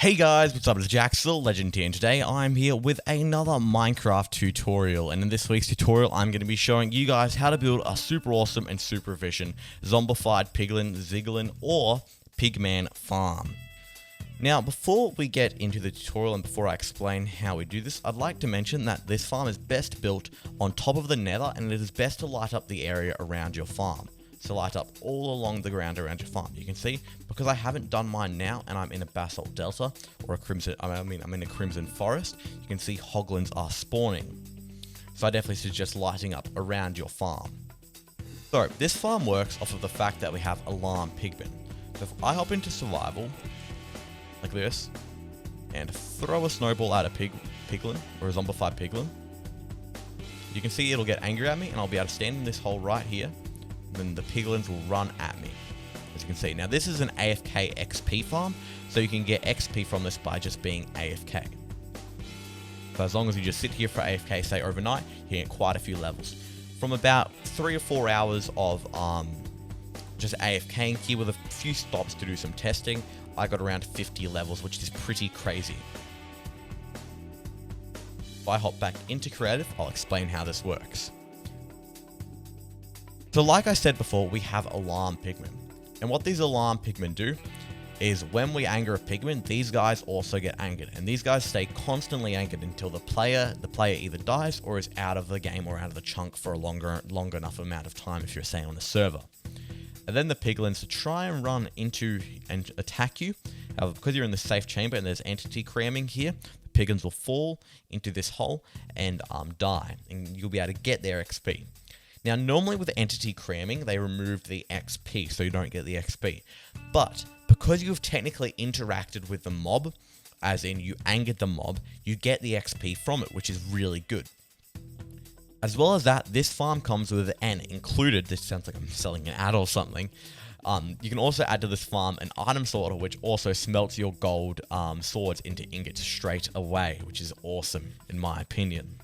Hey guys, what's up? It's jjaaxxthelegend here, and today I'm here with another Minecraft tutorial. And in this week's tutorial, I'm going to be showing you guys how to build a super awesome and super efficient zombified piglin, ziglin, or pigman farm. Now, before we get into the tutorial and before I explain how we do this, I'd like to mention that this farm is best built on top of the nether, and it is best to light up the area around your farm. So light up all along the ground around your farm. You can see, because I haven't done mine now and I'm in a Basalt Delta or a Crimson, I'm in a Crimson Forest, you can see hoglins are spawning. So I definitely suggest lighting up around your farm. So this farm works off of the fact that we have alarm pigmen. So if I hop into survival, like this, and throw a snowball at a piglin, or a zombified piglin, you can see it'll get angry at me and I'll be able to stand in this hole right here. Then the piglins will run at me, as you can see. Now this is an AFK XP farm, so you can get XP from this by just being AFK. So as long as you just sit here for AFK, say overnight, you get quite a few levels. From about 3 or 4 hours of just AFKing here with a few stops to do some testing, I got around 50 levels, which is pretty crazy. If I hop back into creative, I'll explain how this works. So like I said before, we have alarm pigmen. And what these alarm pigmen do is when we anger a pigman, these guys also get angered. And these guys stay constantly angered until the player either dies or is out of the game or out of the chunk for a longer enough amount of time if you're staying on the server. And then the piglins try and run into and attack you. However, because you're in the safe chamber and there's entity cramming here, the piglins will fall into this hole and die. And you'll be able to get their XP. Now, normally with entity cramming, they remove the XP, so you don't get the XP. But because you've technically interacted with the mob, as in you angered the mob, you get the XP from it, which is really good. As well as that, this farm comes with an included, this sounds like I'm selling an ad or something, you can also add to this farm an item sorter, which also smelts your gold swords into ingots straight away, which is awesome, in my opinion.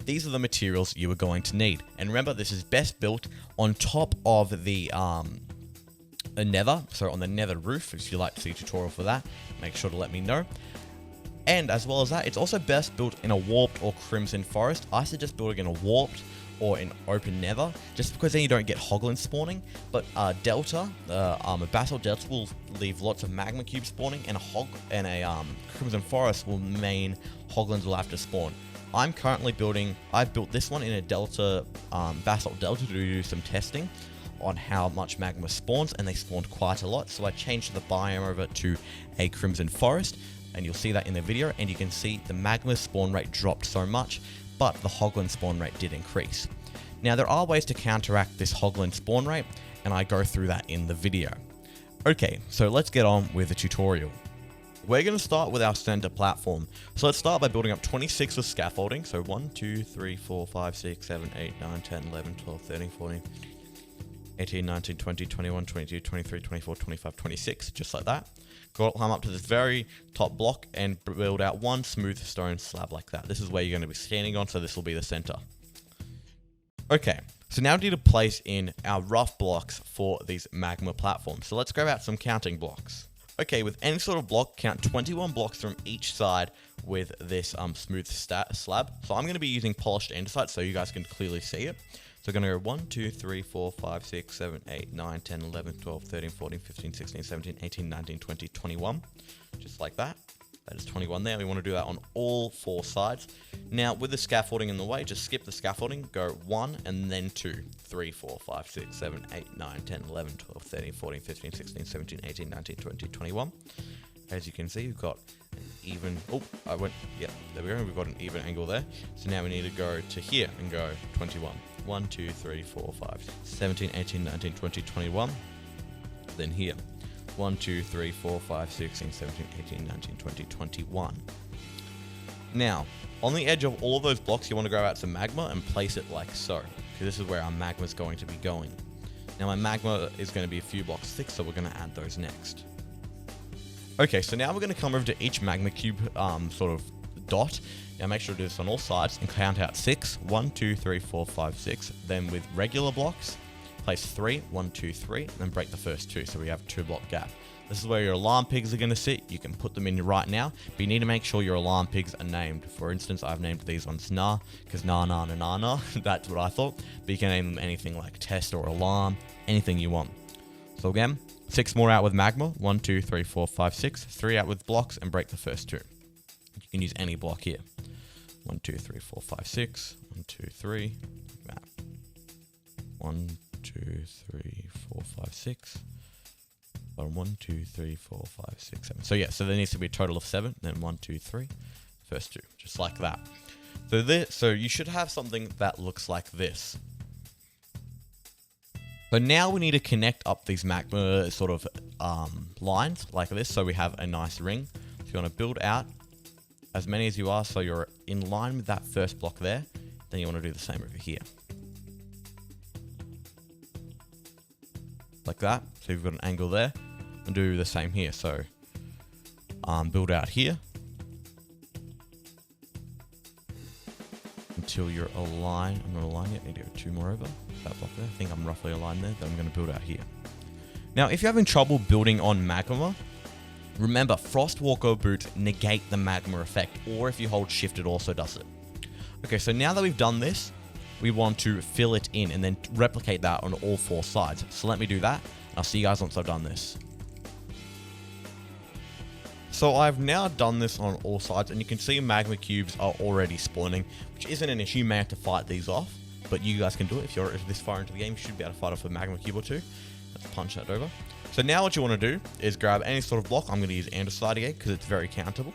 These are the materials you are going to need. And remember, this is best built on top of the nether, so on the nether roof. If you'd like to see a tutorial for that, make sure to let me know. And as well as that, it's also best built in a warped or crimson forest. I suggest building in a warped or in open nether, just because then you don't get hoglin spawning. But a basalt delta will leave lots of magma cubes spawning, and a crimson forest will mean hoglins will have to spawn. I'm currently I've built this one in a Basalt Delta to do some testing on how much magma spawns, and they spawned quite a lot. So I changed the biome over to a Crimson Forest, and you'll see that in the video, and you can see the magma spawn rate dropped so much, but the hoglin spawn rate did increase. Now there are ways to counteract this hoglin spawn rate, and I go through that in the video. Okay, so let's get on with the tutorial. We're going to start with our center platform. So let's start by building up 26 of scaffolding. So 1, 2, 3, 4, 5, 6, 7, 8, 9, 10, 11, 12, 13, 14, 18, 19, 20, 21, 22, 23, 24, 25, 26, just like that. Climb up to this very top block and build out one smooth stone slab like that. This is where you're going to be standing on, so this will be the center. Okay, so now we need to place in our rough blocks for these magma platforms. So let's grab out some counting blocks. Okay, with any sort of block, count 21 blocks from each side with this smooth slab. So I'm going to be using polished andesite so you guys can clearly see it. So we're going to go 1, 2, 3, 4, 5, 6, 7, 8, 9, 10, 11, 12, 13, 14, 15, 16, 17, 18, 19, 20, 21. Just like that. That is 21 there. We want to do that on all 4 sides. Now, with the scaffolding in the way, just skip the scaffolding, go 1 and then 2, 3, 4, 5, 6, 7, 8, 9, 10, 11, 12, 13, 14, 15, 16, 17, 18, 19, 20, 21. As you can see, we've got an even, there we go, we've got an even angle there. So now we need to go to here and go 21. 1, 2, 3, 4, 5, 17, 18, 19, 20, 21. Then here. 1, 2, 3, 4, 5, 16, 17, 18, 19, 20, 21. Now, on the edge of all of those blocks, you want to grab out some magma and place it like so, because this is where our magma is going to be going. Now, my magma is going to be a few blocks thick, so we're going to add those next. Okay, so now we're going to come over to each magma cube sort of dot. Now, make sure to do this on all sides and count out 6. 1, 2, 3, 4, 5, 6. Then with regular blocks, place 3, 1, 2, 3, then break the first 2, so we have 2 block gap. This is where your alarm pigs are going to sit. You can put them in right now, but you need to make sure your alarm pigs are named. For instance, I've named these ones Nah, because nah. That's what I thought. But you can name them anything like test or alarm, anything you want. So again, 6 more out with magma. 1, 2, 3, 4, 5, 6. 3 out with blocks and break the first 2. You can use any block here. 1, 2, 3, 4, 5, 6. 1, 2, 3. 1, 2, 3, 4, 5, 6. 1, 2, 3, 4, 5, 6, 7. So yeah, so there needs to be a total of 7. Then 1, 2, 3. First 2, just like that. So you should have something that looks like this. So now we need to connect up these magma sort of lines like this, so we have a nice ring. So you want to build out as many as you are, so you're in line with that first block there. Then you want to do the same over here. Like that. So you've got an angle there. And do the same here. So build out here until you're aligned. I'm not aligned yet. I need to go 2 more over that block there. I think I'm roughly aligned there. Then I'm going to build out here. Now, if you're having trouble building on magma, remember Frostwalker boots negate the magma effect, or if you hold shift, it also does it. Okay, so now that we've done this, we want to fill it in and then replicate that on all 4 sides. So let me do that. I'll see you guys once I've done this. So I've now done this on all sides, and you can see magma cubes are already spawning, which isn't an issue. You may have to fight these off, but you guys can do it. If you're this far into the game, you should be able to fight off a magma cube or 2. Let's punch that over. So now what you want to do is grab any sort of block. I'm going to use entitiy because it's very countable.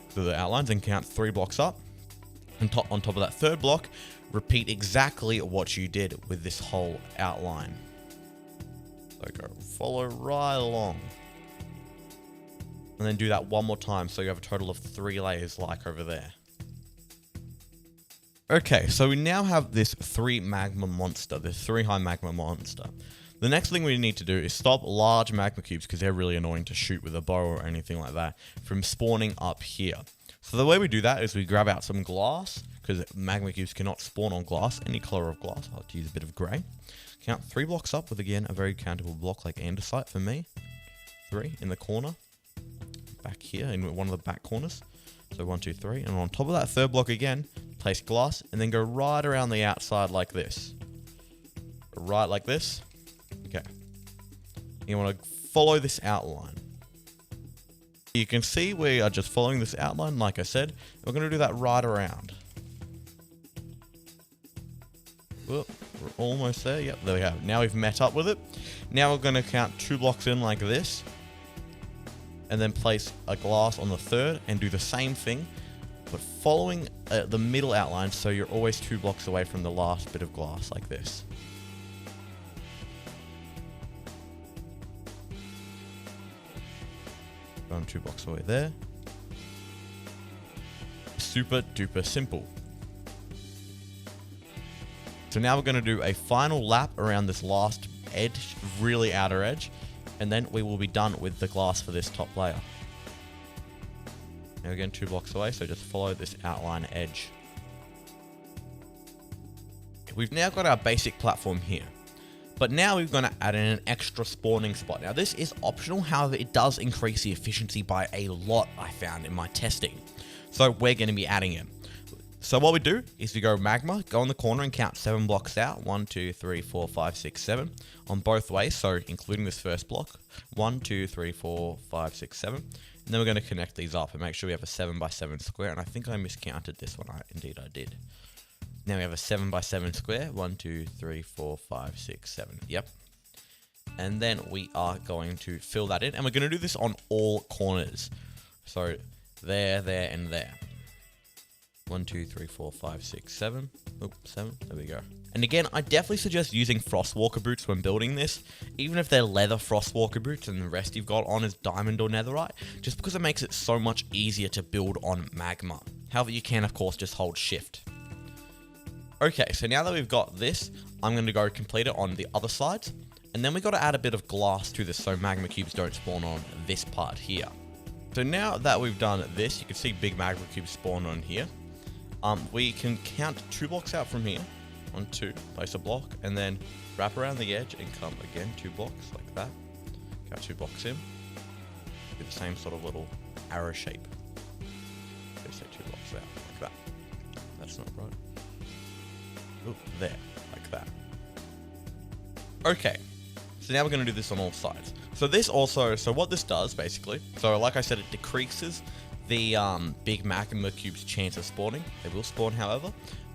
So the outlines, and count 3 blocks up. And on top of that 3rd block, repeat exactly what you did with this whole outline. So go follow right along. And then do that 1 more time, so you have a total of 3 layers like over there. Okay, so we now have this 3 magma monster, this 3 high magma monster. The next thing we need to do is stop large magma cubes, because they're really annoying to shoot with a bow or anything like that, from spawning up here. So the way we do that is we grab out some glass, because magma cubes cannot spawn on glass, any color of glass. I'll use a bit of grey. Count 3 blocks up with, again, a very countable block like andesite for me. 3 in the corner. Back here in one of the back corners. So 1, 2, 3. And on top of that 3rd block again, place glass and then go right around the outside like this. Right like this. Okay. You want to follow this outline. You can see we are just following this outline, like I said. We're going to do that right around. Whoop, we're almost there. Yep, there we go. Now we've met up with it. Now we're going to count 2 blocks in like this. And then place a glass on the 3rd and do the same thing, but following the middle outline, so you're always 2 blocks away from the last bit of glass like this. Going 2 blocks away there. Super duper simple. So now we're going to do a final lap around this last edge, really outer edge. And then we will be done with the glass for this top layer. Now again, 2 blocks away, so just follow this outline edge. We've now got our basic platform here. But now we're going to add in an extra spawning spot. Now this is optional, however it does increase the efficiency by a lot, I found in my testing. So we're going to be adding it. So what we do is we go magma, go in the corner and count 7 blocks out. 1, 2, 3, 4, 5, 6, 7 on both ways. So including this first block. 1, 2, 3, 4, 5, 6, 7. And then we're going to connect these up and make sure we have a 7 by 7 square. And I think I miscounted this one. Indeed I did. Now we have a 7 by 7 square. 1, 2, 3, 4, 5, 6, 7. Yep. And then we are going to fill that in. And we're going to do this on all corners. So there, there, and there. 1, 2, 3, 4, 5, 6, 7. Oop, 7. There we go. And again, I definitely suggest using Frostwalker boots when building this, even if they're leather Frostwalker boots and the rest you've got on is diamond or netherite, just because it makes it so much easier to build on magma. However, you can, of course, just hold shift. Okay, so now that we've got this, I'm going to go complete it on the other sides. And then we've got to add a bit of glass to this so magma cubes don't spawn on this part here. So now that we've done this, you can see big magma cubes spawn on here. We can count 2 blocks out from here. 1, 2, place a block, and then wrap around the edge and come again 2 blocks like that. Count 2 blocks in. Be the same sort of little arrow shape. Let's say 2 blocks out, like that. That's not right. Ooh, there, like that. Okay, so now we're going to do this on all sides. So this also, so what this does basically, so like I said, it decreases the big magma cube's chance of spawning. They will spawn, however,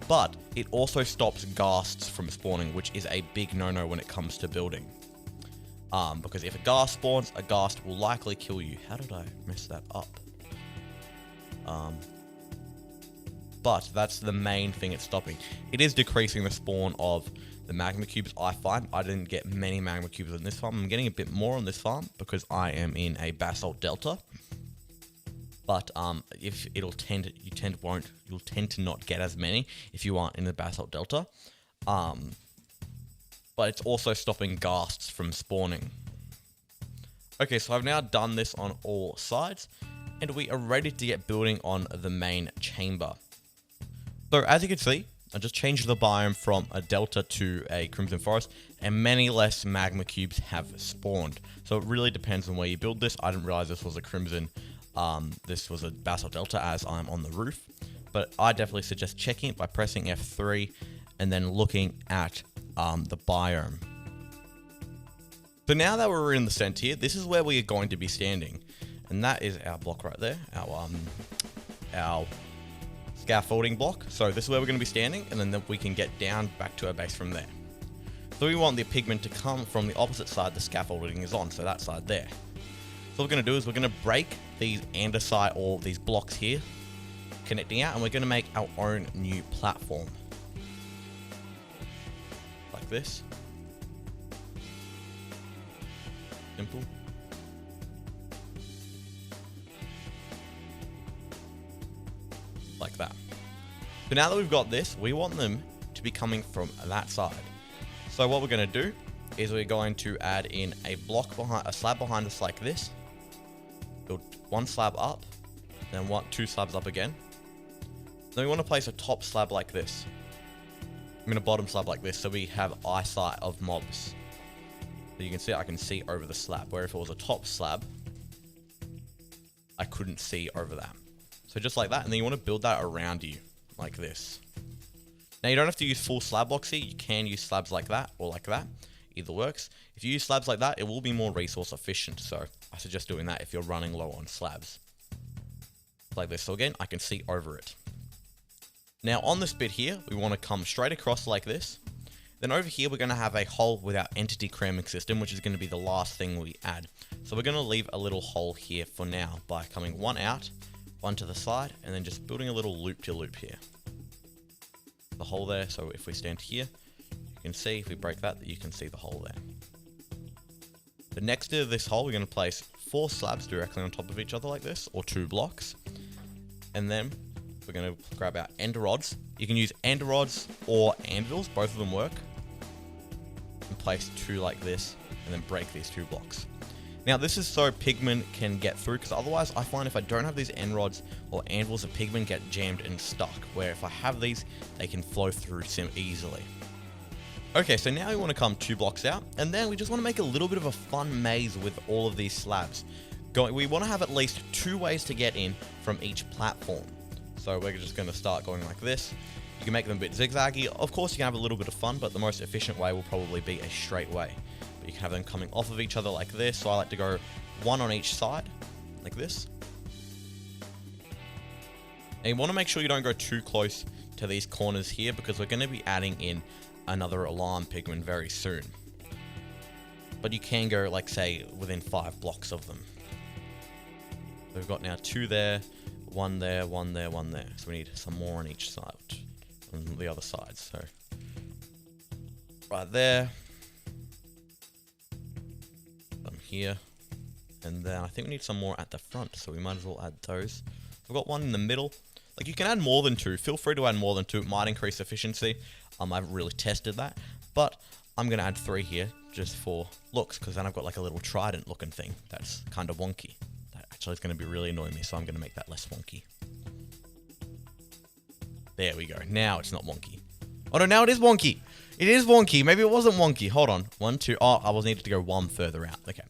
but it also stops ghasts from spawning, which is a big no-no when it comes to building. Because if a ghast spawns, a ghast will likely kill you. How did I mess that up? But that's the main thing it's stopping. It is decreasing the spawn of the magma cubes, I find. I didn't get many magma cubes on this farm. I'm getting a bit more on this farm because I am in a basalt delta. But if you'll tend to not get as many if you aren't in the basalt delta. But it's also stopping ghasts from spawning. Okay, so I've now done this on all sides, and we are ready to get building on the main chamber. So as you can see, I just changed the biome from a delta to a crimson forest, and many less magma cubes have spawned. So it really depends on where you build this. I didn't realize this was a crimson, this was a basalt delta as I'm on the roof. But I definitely suggest checking it by pressing F3 and then looking at the biome. So now that we're in the center here, this is where we are going to be standing. And that is our block right there, our scaffolding block. So this is where we're going to be standing, and then we can get down back to our base from there. So we want the pigment to come from the opposite side the scaffolding is on, so that side there. So what we're going to do is we're going to break these andesite, or these blocks here, connecting out, and we're going to make our own new platform. Like this. Simple. Like that. So now that we've got this, we want them to be coming from that side. So what we're going to do is we're going to add in a block behind, a slab behind us like this. Build one slab up, then two slabs up again. Then we want to place a top slab like this. I'm going to bottom slab like this so we have eyesight of mobs. So you can see I can see over the slab, where if it was a top slab, I couldn't see over that. So just like that, and then you want to build that around you, like this. Now you don't have to use full slab blocks here, you can use slabs like that, or like that, either works. If you use slabs like that, it will be more resource efficient, so I suggest doing that if you're running low on slabs. Like this, so again, I can see over it. Now on this bit here, we want to come straight across like this. Then over here, we're going to have a hole with our entity cramming system, which is going to be the last thing we add. So we're going to leave a little hole here for now by coming one out, one to the side, and then just building a little loop-to-loop here. The hole there, so if we stand here, you can see, if we break that, you can see the hole there. But next to this hole, we're going to place 4 slabs directly on top of each other like this, or 2 blocks. And then we're going to grab our ender rods. You can use ender rods or anvils, both of them work. And place 2 like this, and then break these 2 blocks. Now this is so pigmen can get through, because otherwise I find if I don't have these end rods or anvils, the pigmen get jammed and stuck, where if I have these, they can flow through easily. Okay, so now we want to come 2 blocks out, and then we just want to make a little bit of a fun maze with all of these slabs. We want to have at least 2 ways to get in from each platform. So we're just going to start going like this. You can make them a bit zigzaggy. Of course, you can have a little bit of fun, but the most efficient way will probably be a straight way. But you can have them coming off of each other like this. So I like to go 1 on each side, like this. And you want to make sure you don't go too close to these corners here, because we're going to be adding in another alarm pigment very soon. But you can go, like, say, within 5 blocks of them. We've got now 2 there, 1 there, 1 there, 1 there. So we need some more on each side, on the other side. So right there, some here, and then I think we need some more at the front. So we might as well add those. We've got 1 in the middle. Like, you can add more than 2. Feel free to add more than 2. It might increase efficiency. I haven't really tested that, but I'm gonna add 3 here just for looks, because then I've got like a little trident looking thing that's kind of wonky. Actually, it's going to be really annoying me, so I'm going to make that less wonky. There we go. Now it's not wonky. Oh no, now it is wonky. It is wonky. Maybe it wasn't wonky. Hold on. 1, 2. Oh, I was needed to go 1 further out. Okay.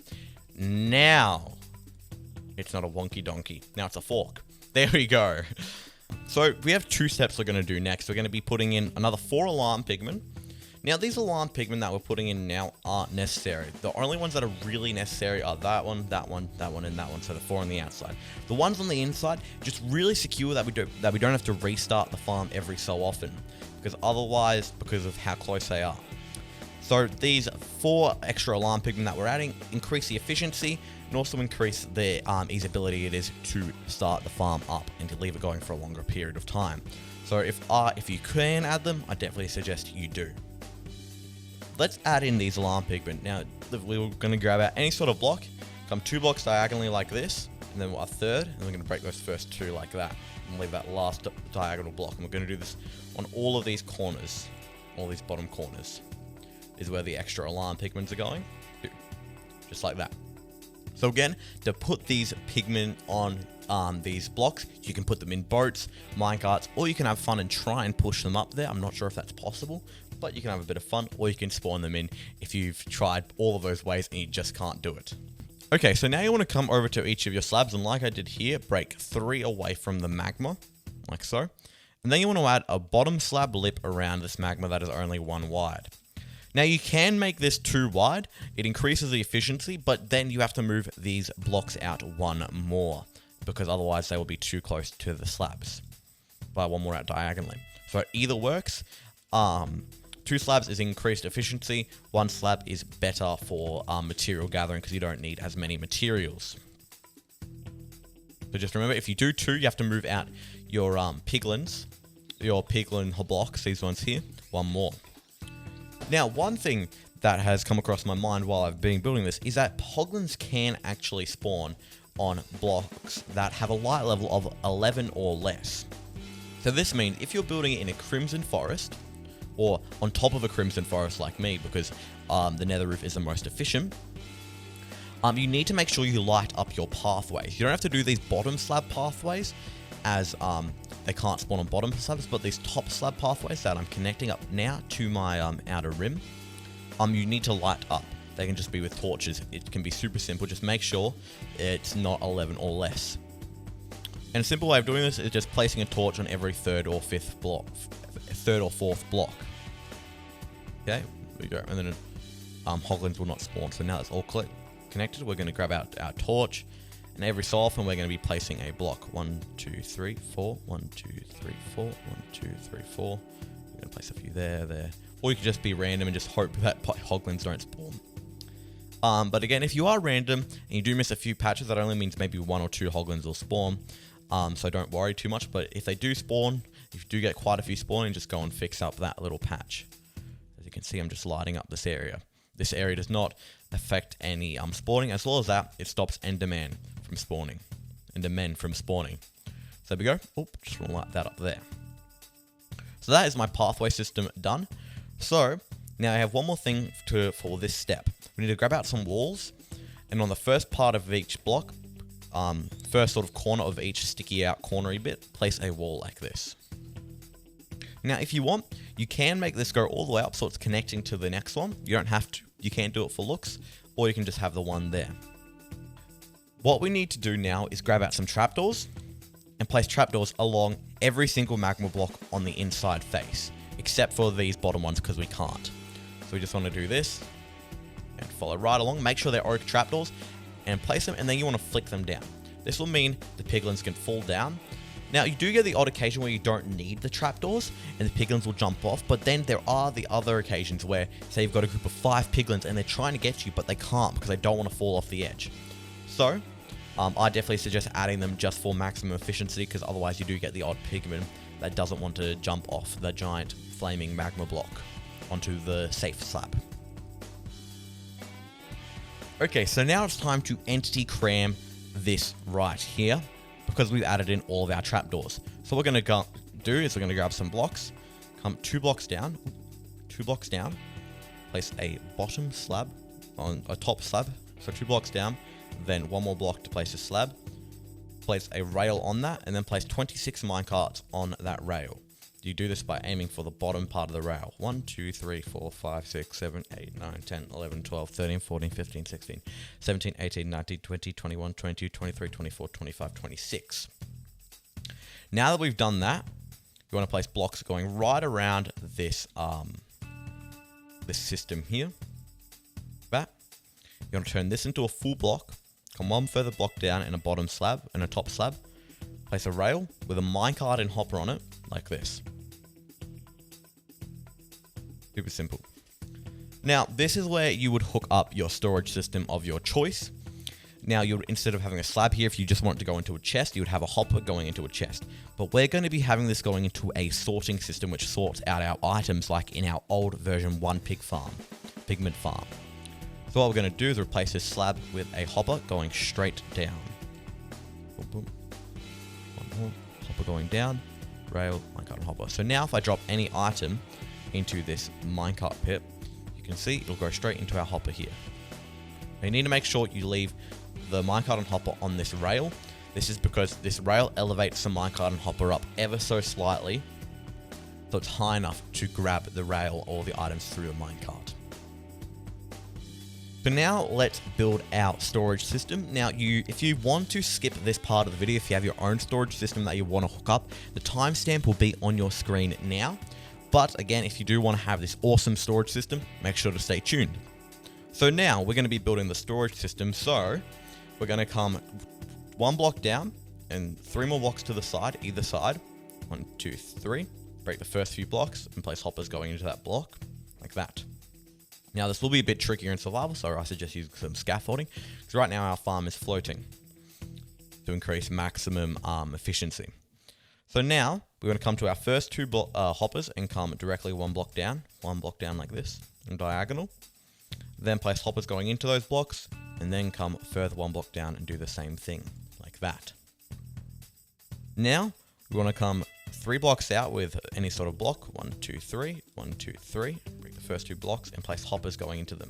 Now It's not a wonky donkey. Now it's a fork. There we go. So we have 2 steps we're going to do next. We're going to be putting in another 4 alarm pigmen. Now these alarm pigmen that we're putting in now aren't necessary. The only ones that are really necessary are that one, that one, that one, and that one. So the 4 on the outside. The ones on the inside, just really secure that we don't have to restart the farm every so often. Because otherwise, because of how close they are. So these 4 extra alarm pigmen that we're adding increase the efficiency and also increase the easeability it is to start the farm up and to leave it going for a longer period of time. So if you can add them, I definitely suggest you do. Let's add in these alarm pigmen. Now we're going to grab out any sort of block, come 2 blocks diagonally like this, and then a third, and we're going to break those first 2 like that, and leave that last diagonal block. And we're going to do this on all of these corners, all these bottom corners. Is where the extra alarm pigments are going, just like that. So again, to put these pigmen on these blocks, you can put them in boats, minecarts, or you can have fun and try and push them up there. I'm not sure if that's possible, but you can have a bit of fun, or you can spawn them in if you've tried all of those ways and you just can't do it. Okay, so now you want to come over to each of your slabs, and like I did here, break 3 away from the magma, like so. And then you want to add a bottom slab lip around this magma that is only 1 wide. Now you can make this 2 wide, it increases the efficiency, but then you have to move these blocks out 1 more, because otherwise they will be too close to the slabs. By 1 more out diagonally. So it either works, 2 slabs is increased efficiency, 1 slab is better for material gathering because you don't need as many materials. So just remember, if you do 2, you have to move out your piglins, your piglin blocks, these ones here, 1 more. Now, one thing that has come across my mind while I've been building this is that hoglins can actually spawn on blocks that have a light level of 11 or less. So this means if you're building it in a crimson forest, or on top of a crimson forest like me, because the nether roof is the most efficient, you need to make sure you light up your pathways. You don't have to do these bottom slab pathways, as they can't spawn on bottom slabs, but these top slab pathways that I'm connecting up now to my outer rim, you need to light up. They can just be with torches. It can be super simple. Just make sure it's not 11 or less. And a simple way of doing this is just placing a torch on every 3rd or 4th block. Okay, there we go. And then hoglins will not spawn. So now it's all connected. We're going to grab out our torch. And every so often, we're going to be placing a block. 1, 2, 3, 4. 1, 2, 3, 4. 1, 2, 3, 4. We're going to place a few there. Or you can just be random and just hope that hoglins don't spawn. But again, if you are random and you do miss a few patches, that only means maybe 1 or 2 hoglins will spawn. So don't worry too much. But if they do spawn, if you do get quite a few spawning, just go and fix up that little patch. As you can see, I'm just lighting up this area. This area does not affect any spawning. As well as that, it stops endermen from spawning. Endermen from spawning. So there we go. Oh, just want to light that up there. So that is my pathway system done. So now I have one more thing for this step. We need to grab out some walls, and on the first part of each block, first sort of corner of each sticky out cornery bit, place a wall like this. Now, if you want, you can make this go all the way up so it's connecting to the next one. You don't have to. You can do it for looks, or you can just have the one there. What we need to do now is grab out some trapdoors and place trapdoors along every single magma block on the inside face, except for these bottom ones because we can't. So we just want to do this and follow right along. Make sure they're oak trapdoors and place them, and then you want to flick them down. This will mean the piglins can fall down. Now, you do get the odd occasion where you don't need the trapdoors and the piglins will jump off, but then there are the other occasions where, say you've got a group of 5 piglins and they're trying to get you, but they can't because they don't want to fall off the edge. So, I definitely suggest adding them just for maximum efficiency, because otherwise you do get the odd pigman that doesn't want to jump off the giant flaming magma block onto the safe slab. Okay, so now it's time to entity cram this right here, because we've added in all of our trapdoors. So what we're going to do is we're going to grab some blocks, come 2 blocks down, place a bottom slab on a top slab, so 2 blocks down, then 1 more block to place a slab, place a rail on that, and then place 26 minecarts on that rail. You do this by aiming for the bottom part of the rail. 1, 2, 3, 4, 5, 6, 7, 8, 9, 10, 11, 12, 13, 14, 15, 16, 17, 18, 19, 20, 21, 22, 23, 24, 25, 26. Now that we've done that, you want to place blocks going right around this this system here. That. You want to turn this into a full block. Come one further block down in a bottom slab and a top slab. Place a rail with a minecart and hopper on it, like this. Super simple. Now, this is where you would hook up your storage system of your choice. Now, you would, instead of having a slab here, if you just want it to go into a chest, you would have a hopper going into a chest. But we're going to be having this going into a sorting system, which sorts out our items like in our old version 1 pigment farm. So what we're going to do is replace this slab with a hopper going straight down. Boom, boom. One more. Hopper going down. Rail, minecart, and hopper. So now if I drop any item into this minecart pit, you can see it'll go straight into our hopper here. Now you need to make sure you leave the minecart and hopper on this rail. This is because this rail elevates the minecart and hopper up ever so slightly, so it's high enough to grab the rail or the items through the minecart. So now let's build our storage system. Now if you want to skip this part of the video, if you have your own storage system that you want to hook up, the timestamp will be on your screen now. But again, if you do want to have this awesome storage system, make sure to stay tuned. So now we're going to be building the storage system. So we're going to come 1 block down and 3 more blocks to the side, either side. 1, 2, 3. Break the first few blocks and place hoppers going into that block like that. Now this will be a bit trickier in survival, so I suggest using some scaffolding, because right now our farm is floating to increase maximum efficiency. So now we're going to come to our first 2 hoppers and come directly 1 block down like this, in diagonal. Then place hoppers going into those blocks, and then come further 1 block down and do the same thing, like that. Now, we want to come 3 blocks out with any sort of block, 1, 2, 3, 1, 2, 3, break the first 2 blocks and place hoppers going into them.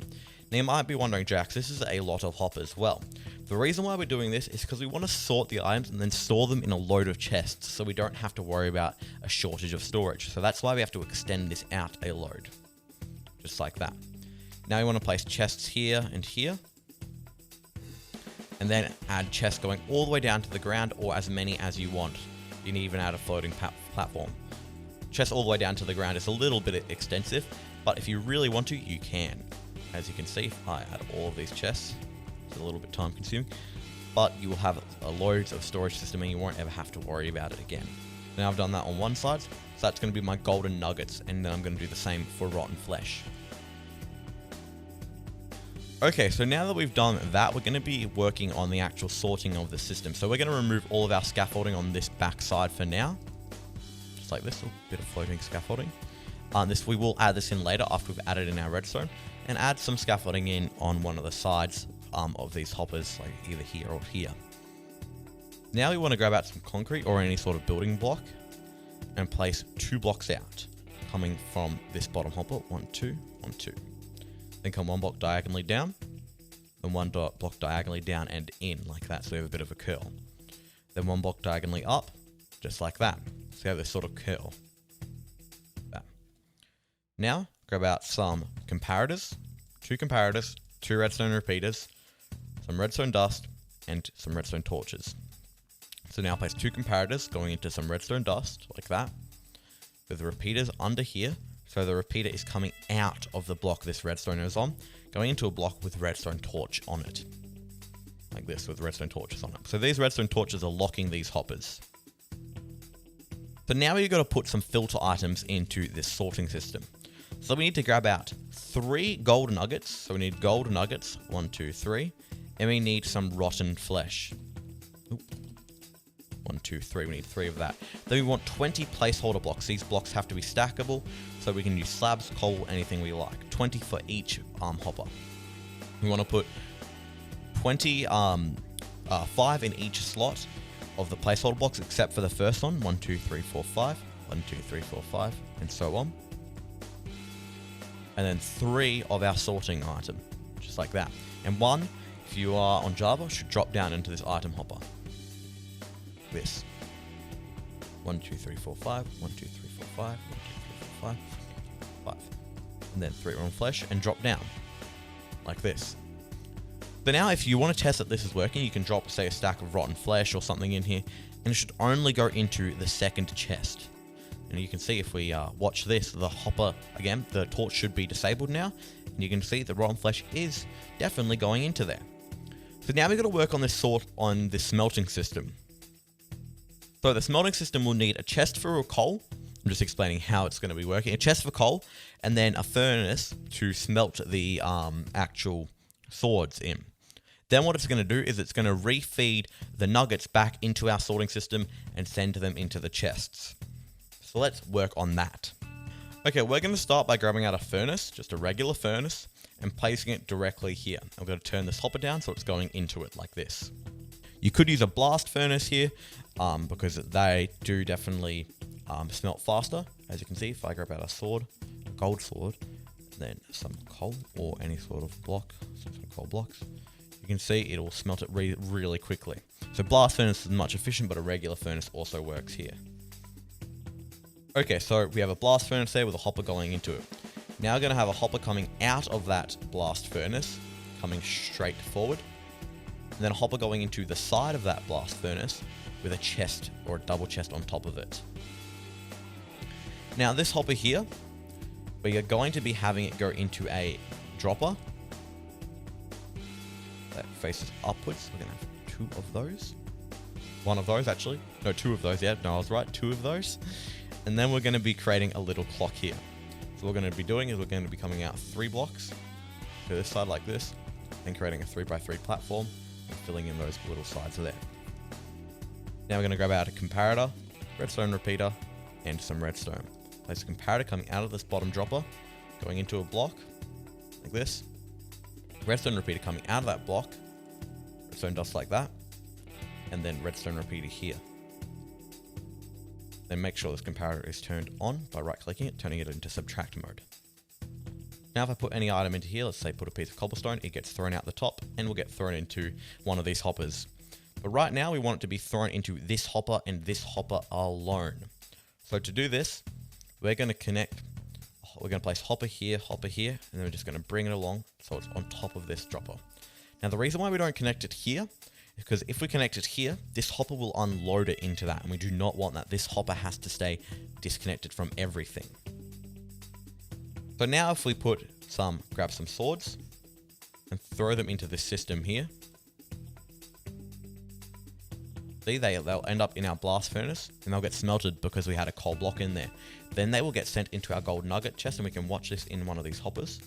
Now you might be wondering, Jax, this is a lot of hoppers. Well, the reason why we're doing this is because we want to sort the items and then store them in a load of chests, so we don't have to worry about a shortage of storage. So that's why we have to extend this out a load, just like that. Now you want to place chests here and here, and then add chests going all the way down to the ground, or as many as you want. You can even add a floating platform. Chests all the way down to the ground is a little bit extensive, but if you really want to, you can. As you can see, if I add all of these chests, it's a little bit time consuming, but you will have loads of storage system and you won't ever have to worry about it again. Now I've done that on one side, so that's going to be my golden nuggets, and then I'm going to do the same for rotten flesh. Okay, so now that we've done that, we're going to be working on the actual sorting of the system. So we're going to remove all of our scaffolding on this back side for now. Just like this, a bit of floating scaffolding. We will add this in later after we've added in our redstone, and add some scaffolding in on one of the sides of these hoppers, like either here or here. Now we want to grab out some concrete or any sort of building block and place 2 blocks out, coming from this bottom hopper, 1, 2, 1, 2. Then come 1 block diagonally down, then 1 block diagonally down and in, like that, so we have a bit of a curl. Then 1 block diagonally up, just like that, so we have this sort of curl. That. Now, grab out some comparators, 2 comparators, 2 redstone repeaters, some redstone dust, and some redstone torches. So now place 2 comparators going into some redstone dust, like that, with the repeaters under here. So the repeater is coming out of the block this redstone is on, going into a block with redstone torch on it. Like this, with redstone torches on it. So these redstone torches are locking these hoppers. So now we've got to put some filter items into this sorting system. So we need to grab out 3 gold nuggets. So we need gold nuggets, 1, 2, 3. And we need some rotten flesh. Oop. 1, 2, 3, we need 3 of that. Then we want 20 placeholder blocks. These blocks have to be stackable, so we can use slabs, coal, anything we like. 20 for each hopper. We want to put 5 in each slot of the placeholder blocks, except for the first one. 1, 2, 3, 4, 5. 1, 2, 3, 4, 5, and so on. And then 3 of our sorting item, just like that. And 1, if you are on Java, should drop down into this item hopper. This. 1, 2, 3, 4, 5, 1, 2, 3, 4, 5, 1, 2, 3, 4, 5, 5. And then 3 rotten flesh and drop down like this. But now if you want to test that this is working, you can drop, say, a stack of rotten flesh or something in here, and it should only go into the second chest. And you can see if we watch this, the hopper, again, the torch should be disabled now, and you can see the rotten flesh is definitely going into there. So now we've got to work on this smelting system. So the smelting system will need a chest for coal. I'm just explaining how it's going to be working. A chest for coal, and then a furnace to smelt the actual swords in. Then what it's going to do is it's going to refeed the nuggets back into our sorting system and send them into the chests. So let's work on that. Okay, we're going to start by grabbing out a furnace, just a regular furnace, and placing it directly here. I'm going to turn this hopper down so it's going into it like this. You could use a blast furnace here because they do definitely smelt faster. As you can see, if I grab out a sword, a gold sword, then some coal or any sort of block, some coal blocks, you can see it'll smelt it really quickly. So blast furnace is much efficient, but a regular furnace also works here. Okay, so we have a blast furnace there with a hopper going into it. Now we're going to have a hopper coming out of that blast furnace, coming straight forward. And then a hopper going into the side of that blast furnace with a chest or a double chest on top of it. Now this hopper here, we are going to be having it go into a dropper that faces upwards. We're going to have 2 of those. 1 of those actually. No, 2 of those. Yeah, no, I was right. 2 of those. And then we're going to be creating a little clock here. So what we're going to be doing is we're going to be coming out 3 blocks to this side like this, and creating a 3x3 platform and filling in those little sides there. Now we're going to grab out a comparator, redstone repeater, and some redstone. Place a comparator coming out of this bottom dropper, going into a block like this. Redstone repeater coming out of that block, redstone dust like that, and then redstone repeater here. Then make sure this comparator is turned on by right clicking it, turning it into subtract mode. Now if I put any item into here, let's say put a piece of cobblestone, it gets thrown out the top and will get thrown into one of these hoppers. But right now we want it to be thrown into this hopper and this hopper alone. So to do this, we're going to place hopper here, and then we're just going to bring it along so it's on top of this dropper. Now the reason why we don't connect it here is because if we connect it here, this hopper will unload it into that, and we do not want that. This hopper has to stay disconnected from everything. So now if we grab some swords and throw them into this system here, see, they'll end up in our blast furnace and they'll get smelted because we had a coal block in there. Then they will get sent into our gold nugget chest, and we can watch this in one of these hoppers.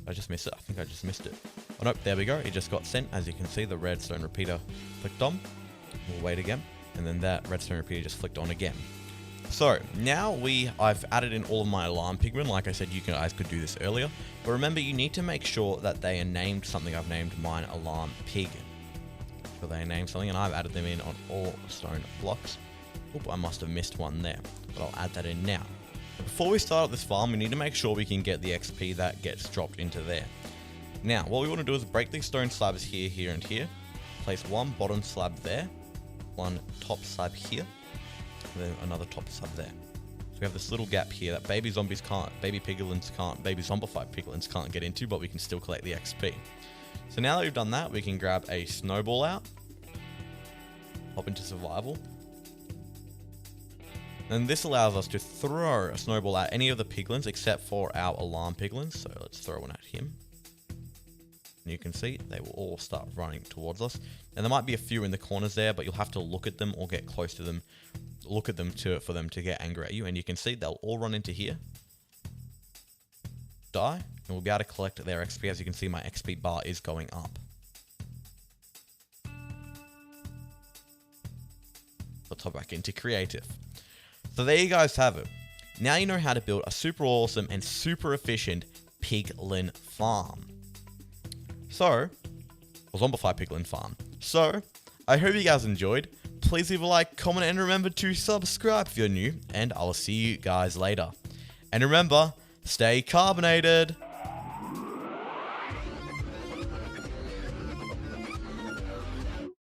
I just missed it. I think I just missed it. Oh nope, there we go. It just got sent. As you can see, the redstone repeater flicked on. We'll wait again. And then that redstone repeater just flicked on again. So now I've added in all of my alarm pigmen. Like I said, you guys could do this earlier. But remember, you need to make sure that they are named something. I've named mine alarm pig. So they named something, and I've added them in on all stone blocks. Oop, I must have missed one there, but I'll add that in now. Before we start up this farm, we need to make sure we can get the XP that gets dropped into there. Now, what we want to do is break these stone slabs here, here, and here. Place one bottom slab there, one top slab here, and then another top slab there. So we have this little gap here that baby zombified piglins can't get into, but we can still collect the XP. So now that we've done that, we can grab a snowball out, hop into survival. And this allows us to throw a snowball at any of the piglins except for our alarm piglins. So let's throw one at him. And you can see they will all start running towards us. And there might be a few in the corners there, but you'll have to look at them or get close to them. Look at them for them to get angry at you. And you can see they'll all run into here, die, and we'll be able to collect their XP. As you can see, my XP bar is going up. Let's hop back into creative. So there you guys have it. Now you know how to build a super awesome and super efficient piglin farm. Or zombified piglin farm. So, I hope you guys enjoyed. Please leave a like, comment, and remember to subscribe if you're new. And I'll see you guys later. And remember, stay carbonated.